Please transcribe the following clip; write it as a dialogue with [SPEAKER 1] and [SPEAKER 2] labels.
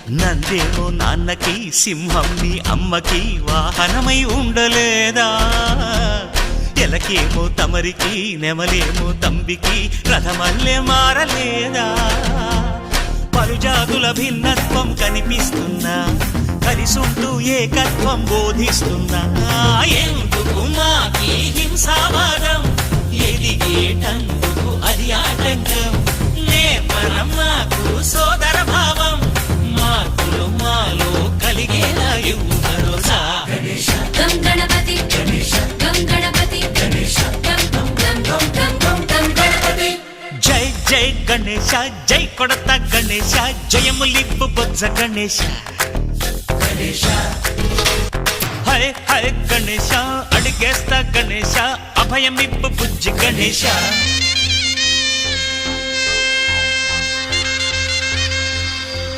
[SPEAKER 1] నందేమో నాన్నకి సింహం నీ అమ్మకి వాహనమై ఉండలేదా? ఎలకేమో తమరికి నెమలేమో తంబికి రథమల్లే మారలేదా? పలుజాతుల భిన్నత్వం కనిపిస్తున్నా, కలిసుంటూ ఏకత్వం బోధిస్తున్నా. ఎందుకు మాకి హింసావాదం, ఎదిగేటందుకు అది ఆటంకం. నేపరం మాకు సోదర భావం, మార్పులు మాలో కలిగేలా ఇవ్వు భరోసా.
[SPEAKER 2] గం గణపతి గం గణపతి గం గణపతి.
[SPEAKER 1] జై జై గణేశ, జై కొడత గణేశ, జయములిప్పు బొజ్జ గణేశ. హై హై గణేశ, అడిగేస్తా గణేశ, అభయమిప్పు బుజ్జి గణేశ.